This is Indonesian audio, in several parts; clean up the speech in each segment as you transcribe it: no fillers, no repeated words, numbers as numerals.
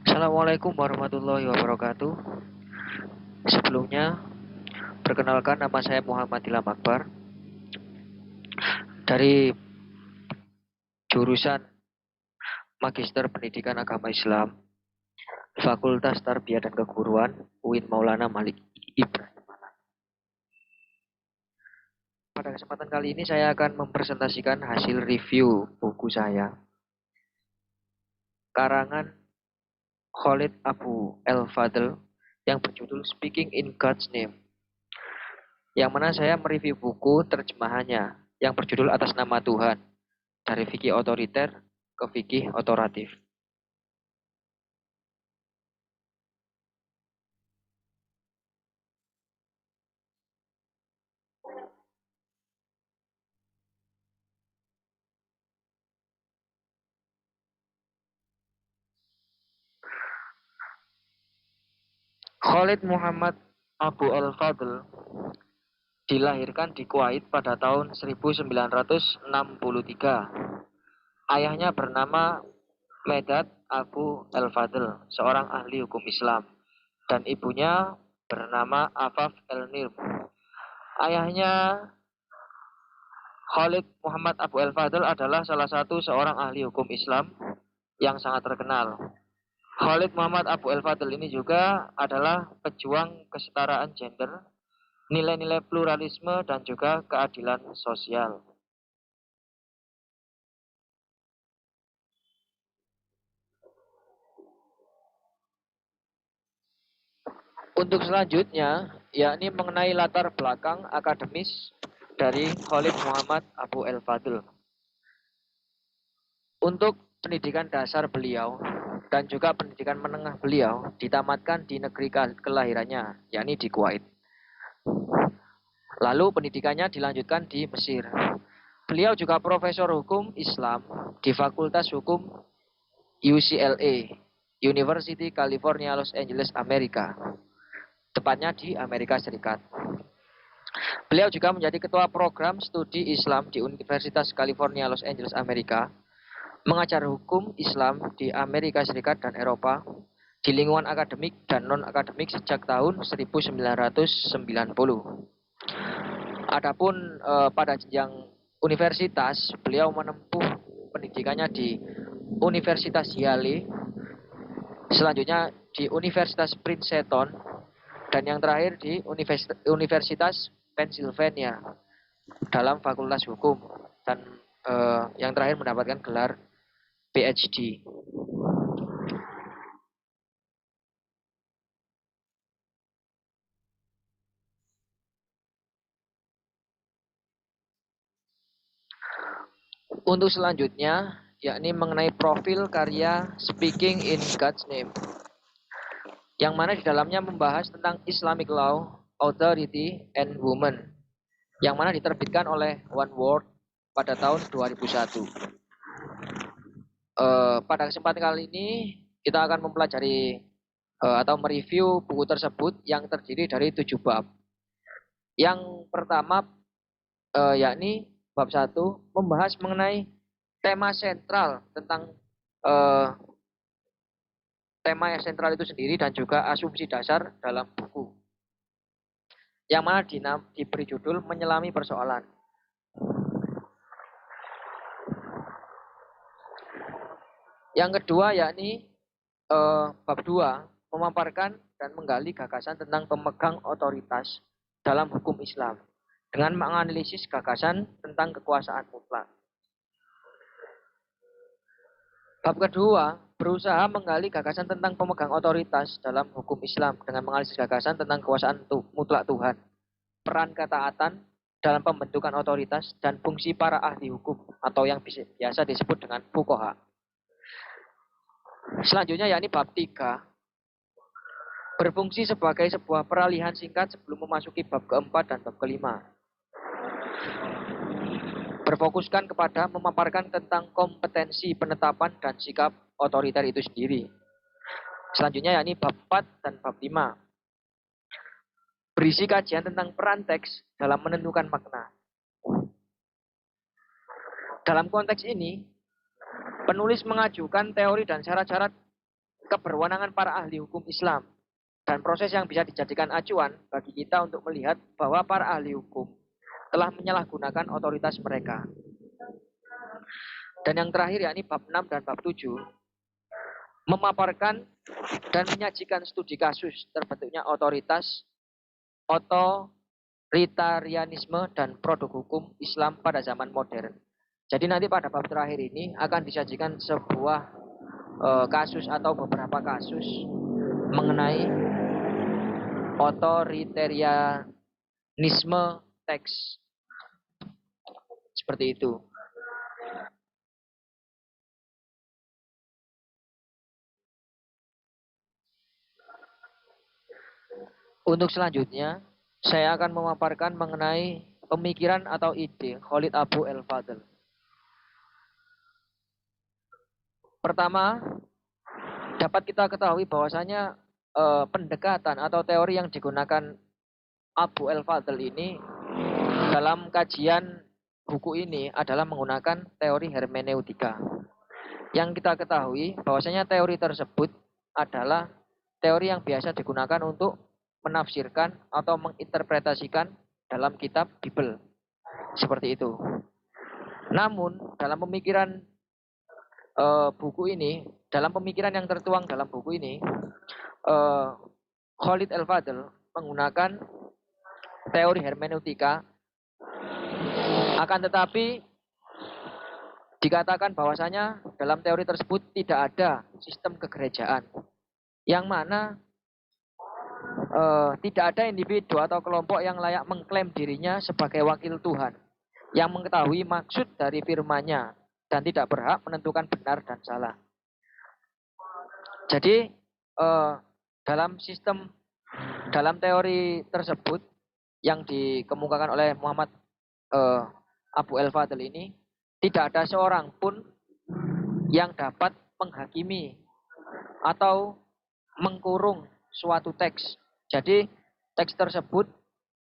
Assalamualaikum warahmatullahi wabarakatuh. Sebelumnya, perkenalkan nama saya Muhammad Ilham Akbar dari jurusan Magister Pendidikan Agama Islam, Fakultas Tarbiyah dan Keguruan, UIN Maulana Malik Ibrahim. Pada kesempatan kali ini saya akan mempresentasikan hasil review buku saya, karangan Khalid Abu El-Fadl yang berjudul Speaking in God's Name, yang mana saya mereview buku terjemahannya yang berjudul Atas Nama Tuhan, dari fikih otoriter ke fikih otoratif. Khalid Muhammad Abu El-Fadl dilahirkan di Kuwait pada tahun 1963. Ayahnya bernama Medad Abu El-Fadl, seorang ahli hukum Islam, dan ibunya bernama Afaf El-Nirm. Ayahnya Khalid Muhammad Abu El-Fadl adalah salah satu seorang ahli hukum Islam yang sangat terkenal. Khalid Muhammad Abu El-Fadl ini juga adalah pejuang kesetaraan gender, nilai-nilai pluralisme, dan juga keadilan sosial. Untuk selanjutnya, yakni mengenai latar belakang akademis dari Khalid Muhammad Abu El-Fadl. Untuk pendidikan dasar beliau dan juga pendidikan menengah beliau ditamatkan di negeri kelahirannya, yakni di Kuwait. Lalu pendidikannya dilanjutkan di Mesir. Beliau juga profesor hukum Islam di Fakultas Hukum UCLA, University California Los Angeles, Amerika, tepatnya di Amerika Serikat. Beliau juga menjadi ketua program studi Islam di Universitas California Los Angeles, Amerika, mengajar hukum Islam di Amerika Serikat dan Eropa di lingkungan akademik dan non-akademik sejak tahun 1990. Adapun pada jenjang universitas, beliau menempuh pendidikannya di Universitas Yale, selanjutnya di Universitas Princeton, dan yang terakhir di Universitas Pennsylvania dalam Fakultas Hukum, dan yang terakhir mendapatkan gelar PhD. Untuk selanjutnya, yakni mengenai profil karya Speaking in God's Name, yang mana di dalamnya membahas tentang Islamic Law, Authority, and Women, yang mana diterbitkan oleh One World pada tahun 2001. Pada kesempatan kali ini kita akan mempelajari atau mereview buku tersebut yang terdiri dari 7 bab. Yang pertama yakni bab 1 membahas mengenai tema sentral tentang eh, tema yang sentral itu sendiri dan juga asumsi dasar dalam buku, yang mana diberi judul Menyelami Persoalan. Yang kedua yakni bab 2 memaparkan dan menggali gagasan tentang pemegang otoritas dalam hukum Islam dengan menganalisis gagasan tentang kekuasaan mutlak. Bab kedua berusaha menggali gagasan tentang pemegang otoritas dalam hukum Islam dengan menganalisis gagasan tentang kekuasaan mutlak Tuhan, peran ketaatan dalam pembentukan otoritas, dan fungsi para ahli hukum atau yang biasa disebut dengan fuqaha. Selanjutnya yakni bab 3 berfungsi sebagai sebuah peralihan singkat sebelum memasuki bab keempat dan bab kelima. Berfokuskan kepada memaparkan tentang kompetensi penetapan dan sikap otoriter itu sendiri. Selanjutnya yakni bab 4 dan bab 5 berisi kajian tentang peran teks dalam menentukan makna. Dalam konteks ini, penulis mengajukan teori dan syarat-syarat keberwenangan para ahli hukum Islam dan proses yang bisa dijadikan acuan bagi kita untuk melihat bahwa para ahli hukum telah menyalahgunakan otoritas mereka. Dan yang terakhir yakni bab 6 dan bab 7 memaparkan dan menyajikan studi kasus terbentuknya otoritas, otoritarianisme dan produk hukum Islam pada zaman modern. Jadi nanti pada bab terakhir ini akan disajikan sebuah kasus atau beberapa kasus mengenai otoritarianisme teks. Seperti itu. Untuk selanjutnya, saya akan memaparkan mengenai pemikiran atau ide Khalid Abu el-Fadl. Pertama, dapat kita ketahui bahwasanya pendekatan atau teori yang digunakan Abu el-Fadl ini dalam kajian buku ini adalah menggunakan teori hermeneutika. Yang kita ketahui bahwasanya teori tersebut adalah teori yang biasa digunakan untuk menafsirkan atau menginterpretasikan dalam kitab Bible. Seperti itu. Namun, dalam pemikiran buku ini, dalam pemikiran yang tertuang dalam buku ini, Khalid el-Fadl menggunakan teori hermeneutika, akan tetapi dikatakan bahwasanya dalam teori tersebut tidak ada sistem kegerejaan, yang mana tidak ada individu atau kelompok yang layak mengklaim dirinya sebagai wakil Tuhan, yang mengetahui maksud dari firman-Nya dan tidak berhak menentukan benar dan salah. Jadi dalam teori tersebut yang dikemukakan oleh Muhammad Abu el-Fadl ini, tidak ada seorang pun yang dapat menghakimi atau mengkurung suatu teks. Jadi teks tersebut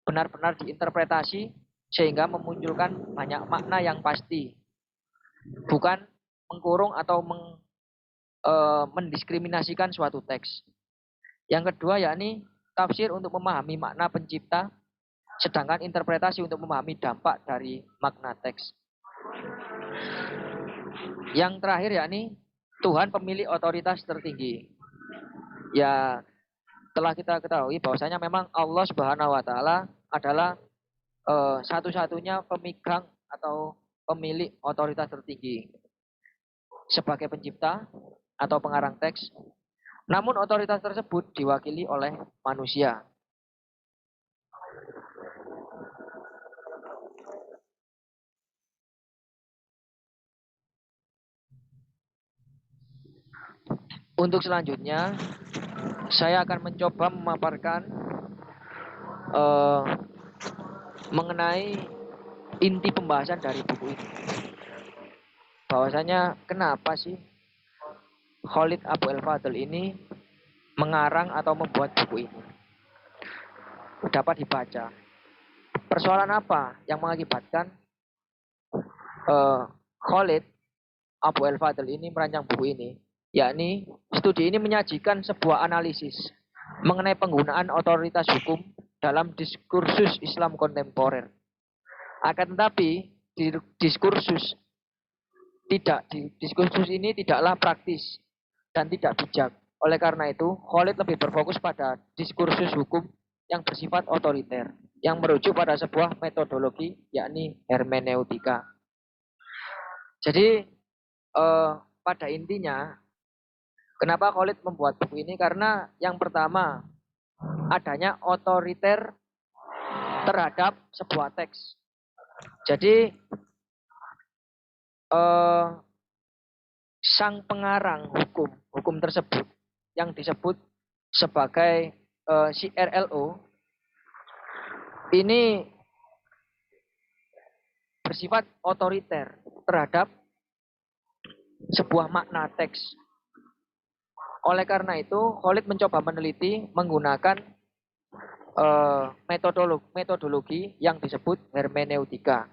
benar-benar diinterpretasi sehingga memunculkan banyak makna yang pasti. Bukan mengkurung atau mendiskriminasikan suatu teks. Yang kedua yakni tafsir untuk memahami makna pencipta, sedangkan interpretasi untuk memahami dampak dari makna teks. Yang terakhir yakni Tuhan pemilik otoritas tertinggi. Ya, telah kita ketahui bahwasanya memang Allah Subhanahu wa taala adalah satu-satunya pemegang atau pemilik otoritas tertinggi sebagai pencipta atau pengarang teks. Namun otoritas tersebut diwakili oleh manusia. Untuk selanjutnya, saya akan mencoba memaparkan mengenai inti pembahasan dari buku ini. Bahwasanya kenapa sih Khalid Abu el-Fadl ini mengarang atau membuat buku ini. Dapat dibaca. Persoalan apa yang mengakibatkan Khalid Abu el-Fadl ini merancang buku ini? Yakni studi ini menyajikan sebuah analisis mengenai penggunaan otoritas hukum dalam diskursus Islam kontemporer. Akan tetapi diskursus ini tidaklah praktis dan tidak bijak. Oleh karena itu, Khalid lebih berfokus pada diskursus hukum yang bersifat otoriter, yang merujuk pada sebuah metodologi yakni hermeneutika. Jadi pada intinya, kenapa Khalid membuat buku ini? Karena yang pertama, adanya otoriter terhadap sebuah teks. Jadi sang pengarang hukum tersebut yang disebut sebagai CRLO ini bersifat otoriter terhadap sebuah makna teks. Oleh karena itu, Khalid mencoba meneliti menggunakan metodologi yang disebut hermeneutika.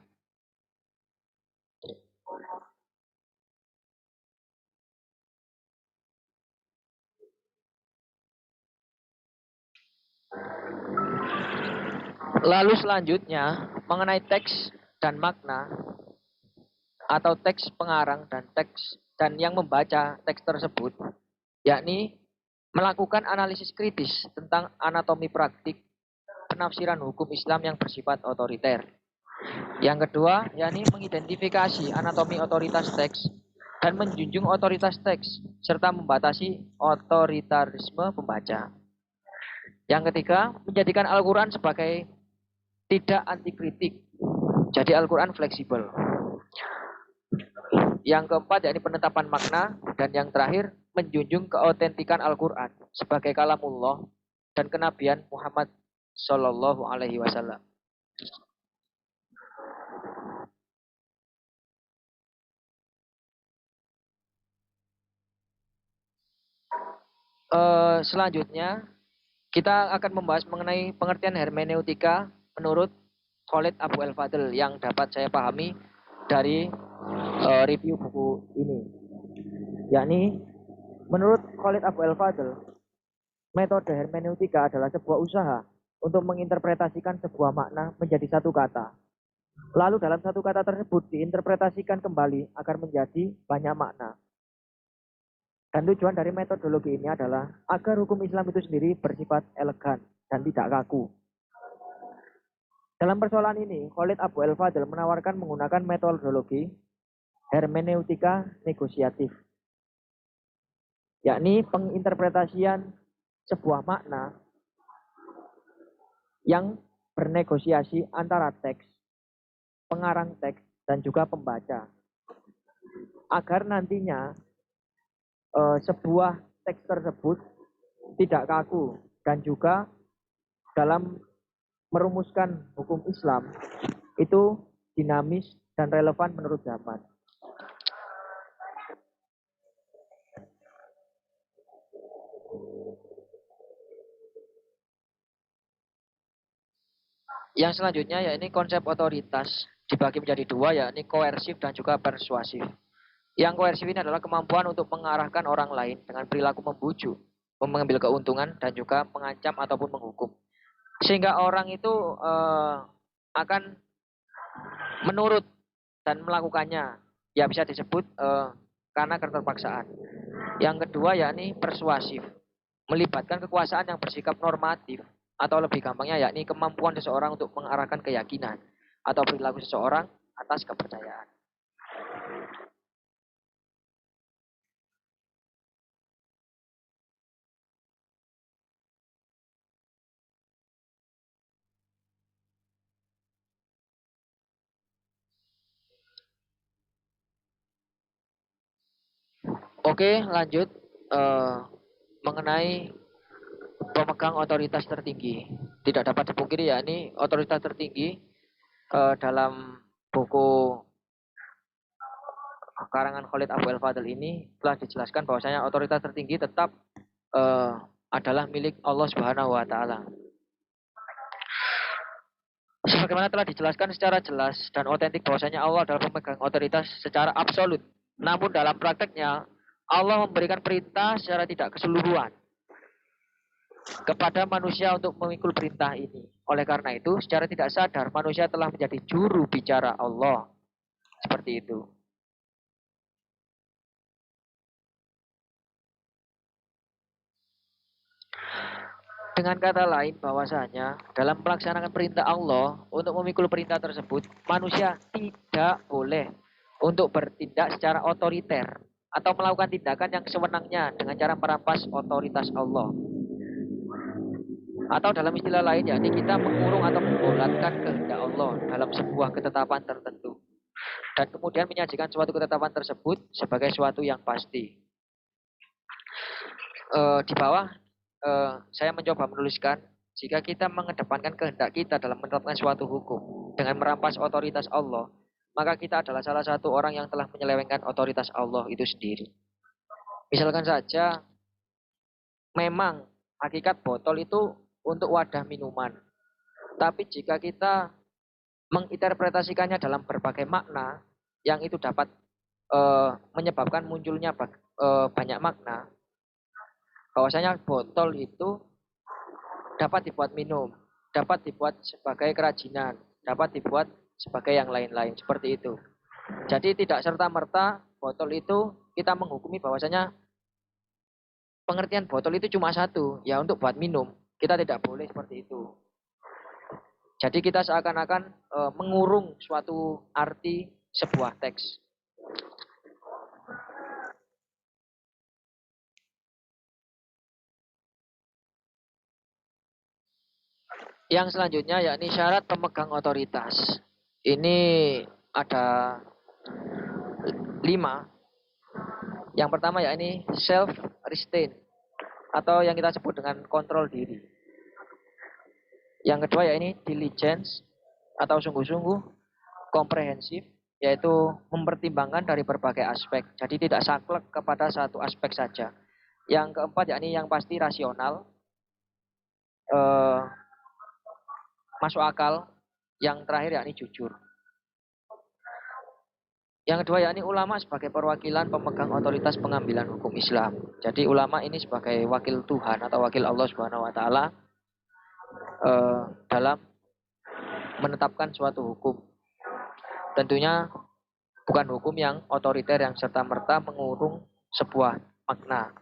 Lalu selanjutnya mengenai teks dan makna atau teks pengarang dan teks dan yang membaca teks tersebut, yakni melakukan analisis kritis tentang anatomi praktik penafsiran hukum Islam yang bersifat otoriter. Yang kedua, yakni mengidentifikasi anatomi otoritas teks dan menjunjung otoritas teks serta membatasi otoritarisme pembaca. Yang ketiga, menjadikan Al-Quran sebagai tidak antikritik. Jadi Al-Quran fleksibel. Yang keempat, yakni penetapan makna. Dan yang terakhir, menjunjung keautentikan Al-Quran sebagai kalamullah dan kenabian Muhammad Sallallahu Alaihi Wasallam. Selanjutnya, kita akan membahas mengenai pengertian hermeneutika menurut Khalid Abu El-Fadl yang dapat saya pahami dari review buku ini. Yakni, menurut Khalid Abu El-Fadl, metode hermeneutika adalah sebuah usaha untuk menginterpretasikan sebuah makna menjadi satu kata. Lalu dalam satu kata tersebut diinterpretasikan kembali agar menjadi banyak makna. Dan tujuan dari metodologi ini adalah agar hukum Islam itu sendiri bersifat elegan dan tidak kaku. Dalam persoalan ini, Khalid Abu El-Fadl menawarkan menggunakan metodologi hermeneutika negosiatif, yakni penginterpretasian sebuah makna yang bernegosiasi antara teks, pengarang teks, dan juga pembaca. Agar nantinya sebuah teks tersebut tidak kaku dan juga dalam merumuskan hukum Islam itu dinamis dan relevan menurut zaman. Yang selanjutnya yakni konsep otoritas dibagi menjadi dua, yakni koersif dan juga persuasif. Yang koersif ini adalah kemampuan untuk mengarahkan orang lain dengan perilaku membujuk, mengambil keuntungan, dan juga mengancam ataupun menghukum. Sehingga orang itu akan menurut dan melakukannya. Ya bisa disebut karena keterpaksaan. Yang kedua yakni persuasif, melibatkan kekuasaan yang bersikap normatif atau lebih gampangnya yakni kemampuan seseorang untuk mengarahkan keyakinan atau perilaku seseorang atas kepercayaan. Oke, lanjut mengenai pemegang otoritas tertinggi. Tidak dapat dipungkiri ya, ini otoritas tertinggi dalam buku karangan Khalid Abu El-Fadl ini telah dijelaskan bahwasanya otoritas tertinggi tetap adalah milik Allah Subhanahu wa taala. Sebagaimana telah dijelaskan secara jelas dan otentik bahwasanya Allah adalah pemegang otoritas secara absolut. Namun dalam prakteknya Allah memberikan perintah secara tidak keseluruhan kepada manusia untuk memikul perintah ini. Oleh karena itu, secara tidak sadar manusia telah menjadi juru bicara Allah. Seperti itu. Dengan kata lain bahwasanya dalam melaksanakan perintah Allah untuk memikul perintah tersebut, manusia tidak boleh untuk bertindak secara otoriter atau melakukan tindakan yang sewenangnya dengan cara merampas otoritas Allah. Atau dalam istilah lain yakni kita mengurung atau membulatkan kehendak Allah dalam sebuah ketetapan tertentu. Dan kemudian menyajikan suatu ketetapan tersebut sebagai suatu yang pasti. Di bawah saya mencoba menuliskan, jika kita mengedepankan kehendak kita dalam menerapkan suatu hukum dengan merampas otoritas Allah, maka kita adalah salah satu orang yang telah menyelewengkan otoritas Allah itu sendiri. Misalkan saja, memang hakikat botol itu untuk wadah minuman. Tapi jika kita menginterpretasikannya dalam berbagai makna, yang itu dapat menyebabkan munculnya banyak makna, bahwasanya botol itu dapat dibuat minum, dapat dibuat sebagai kerajinan, dapat dibuat sebagai yang lain-lain seperti itu. Jadi tidak serta-merta botol itu kita menghukumi bahwasanya pengertian botol itu cuma satu, ya untuk buat minum. Kita tidak boleh seperti itu. Jadi kita seakan-akan mengurung suatu arti sebuah teks. Yang selanjutnya yakni syarat pemegang otoritas. Ini ada 5. Yang pertama yakni self restraint atau yang kita sebut dengan kontrol diri. Yang kedua yakni diligence atau sungguh-sungguh, komprehensif yaitu mempertimbangkan dari berbagai aspek. Jadi tidak saklek kepada satu aspek saja. Yang keempat yakni yang pasti rasional, eh, masuk akal. Yang terakhir yakni jujur. Yang kedua yakni ulama sebagai perwakilan pemegang otoritas pengambilan hukum Islam. Jadi ulama ini sebagai wakil Tuhan atau wakil Allah Subhanahu wa taala dalam menetapkan suatu hukum. Tentunya bukan hukum yang otoriter yang serta-merta mengurung sebuah makna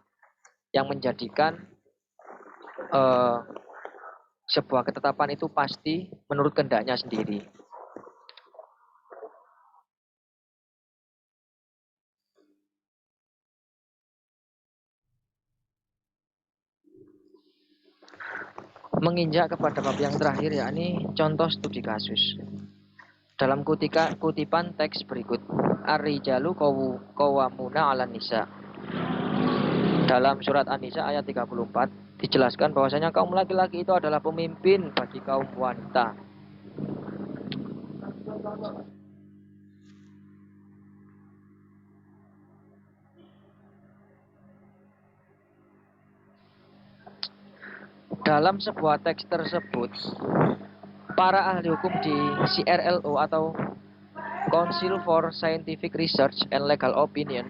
yang menjadikan eh, sebuah ketetapan itu pasti menurut kehendaknya sendiri. Menginjak kepada bab yang terakhir yakni contoh studi kasus. Dalam kutipan teks berikut, Ar-rijalu qawwamuna 'alan nisa. Dalam surat An-Nisa ayat 34 dijelaskan bahwasanya kaum laki-laki itu adalah pemimpin bagi kaum wanita. Dalam sebuah teks tersebut, para ahli hukum di CRLO atau Council for Scientific Research and Legal Opinion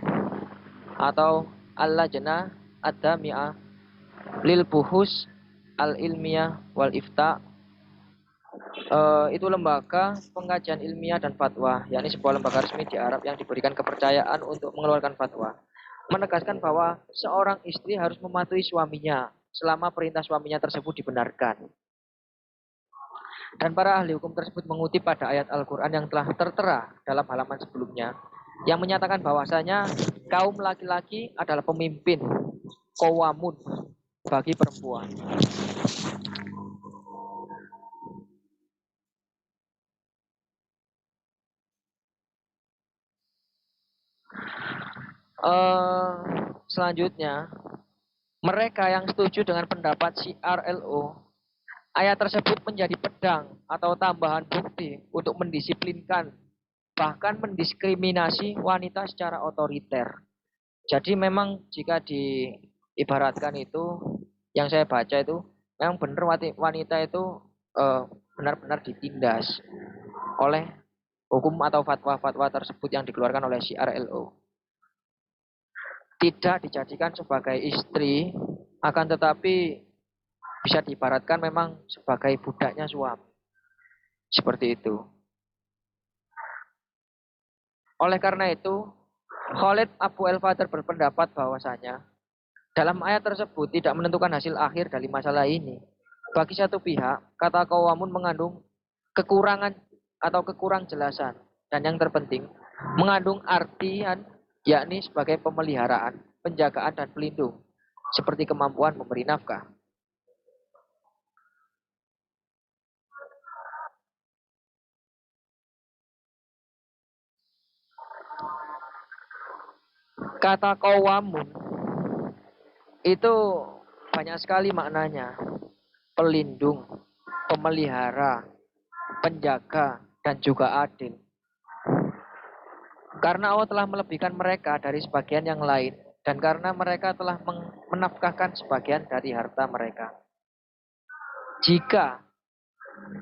atau Al-Lajnah Ad-Dami'ah Lil Buhus Al-Ilmiyah Wal Ifta, itu lembaga pengkajian ilmiah dan fatwa, yakni sebuah lembaga resmi di Arab yang diberikan kepercayaan untuk mengeluarkan fatwa, menegaskan bahwa seorang istri harus mematuhi suaminya selama perintah suaminya tersebut dibenarkan. Dan para ahli hukum tersebut mengutip pada ayat Al-Quran yang telah tertera dalam halaman sebelumnya, yang menyatakan bahwasanya kaum laki-laki adalah pemimpin, qawamun, bagi perempuan. Selanjutnya, mereka yang setuju dengan pendapat CRLO, ayat tersebut menjadi pedang atau tambahan bukti untuk mendisiplinkan, bahkan mendiskriminasi wanita secara otoriter. Jadi memang jika diibaratkan itu, yang saya baca itu, memang benar wanita itu benar-benar ditindas oleh hukum atau fatwa-fatwa tersebut yang dikeluarkan oleh CRLO. Tidak dijadikan sebagai istri, akan tetapi bisa diibaratkan memang sebagai budaknya suami. Seperti itu. Oleh karena itu, Khalid Abu El-Fadhr berpendapat bahwasanya dalam ayat tersebut tidak menentukan hasil akhir dari masalah ini. Bagi satu pihak, kata qawamun mengandung kekurangan atau kekurang jelasan. Dan yang terpenting, mengandung artian yakni sebagai pemeliharaan, penjagaan, dan pelindung. Seperti kemampuan memberi nafkah. Kata qawamun itu banyak sekali maknanya. Pelindung, pemelihara, penjaga, dan juga adil. Karena Allah telah melebihkan mereka dari sebagian yang lain, dan karena mereka telah menafkahkan sebagian dari harta mereka. Jika,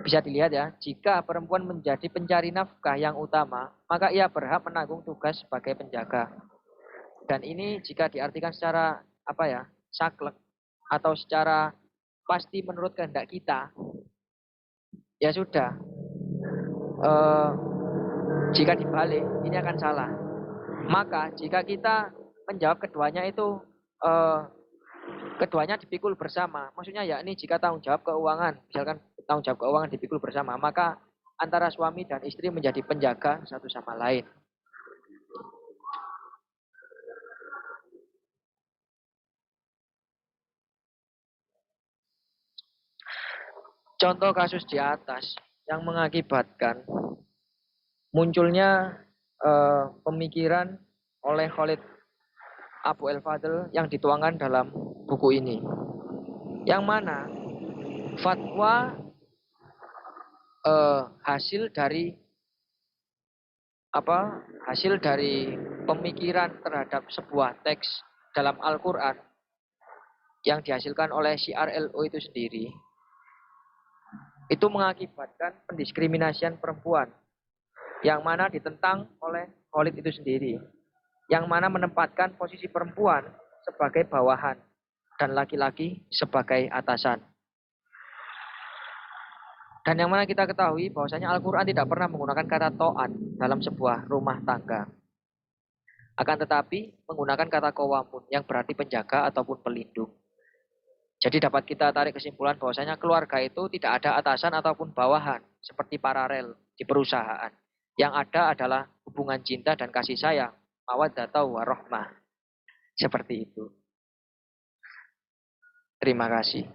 bisa dilihat ya, jika perempuan menjadi pencari nafkah yang utama, maka ia berhak menanggung tugas sebagai penjaga. Dan ini jika diartikan secara saklek atau secara pasti menurut kehendak kita, ya sudah. Eh, jika dibalik, ini akan salah. Maka jika kita menjawab keduanya itu eh, keduanya dipikul bersama, maksudnya ya ini jika tanggung jawab keuangan, misalkan tanggung jawab keuangan dipikul bersama, maka antara suami dan istri menjadi penjaga satu sama lain. Contoh kasus di atas yang mengakibatkan munculnya pemikiran oleh Khalid Abu El-Fadl yang dituangkan dalam buku ini. Yang mana fatwa hasil dari apa? Hasil dari pemikiran terhadap sebuah teks dalam Al-Qur'an yang dihasilkan oleh CRLO itu sendiri, itu mengakibatkan pendiskriminasian perempuan yang mana ditentang oleh Khalid itu sendiri, yang mana menempatkan posisi perempuan sebagai bawahan dan laki-laki sebagai atasan. Dan yang mana kita ketahui bahwasanya Al-Quran tidak pernah menggunakan kata to'at dalam sebuah rumah tangga. Akan tetapi menggunakan kata qawamun yang berarti penjaga ataupun pelindung. Jadi dapat kita tarik kesimpulan bahwasanya keluarga itu tidak ada atasan ataupun bawahan seperti paralel di perusahaan. Yang ada adalah hubungan cinta dan kasih sayang, mawaddah warahmah. Seperti itu. Terima kasih.